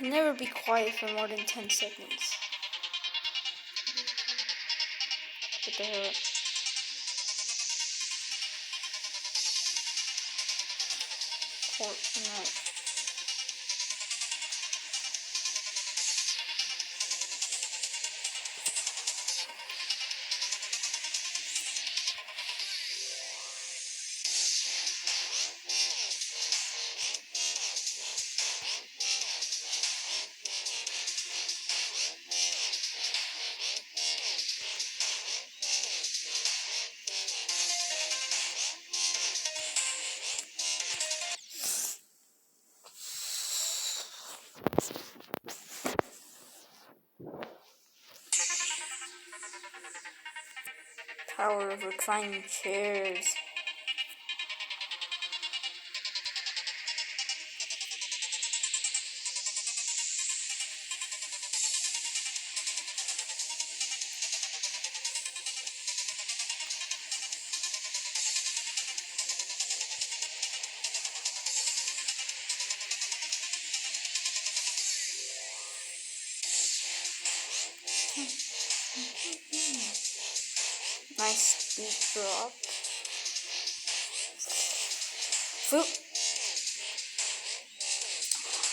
Never be quiet for more than 10 seconds. What the hell? Fortnite. Power of reclining chairs. Nice beat drop. Food.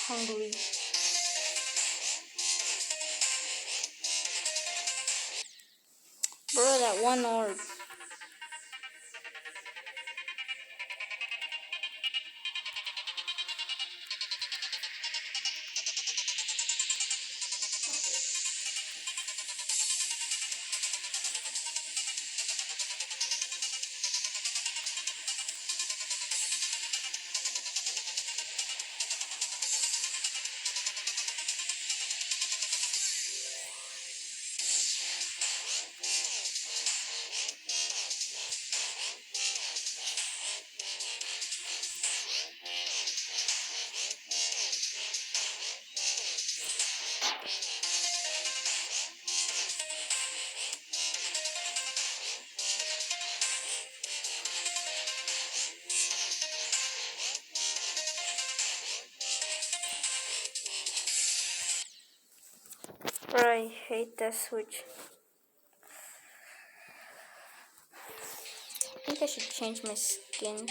Hungry. Bro, that one orb. Bro, I hate that switch. I think I should change my skin.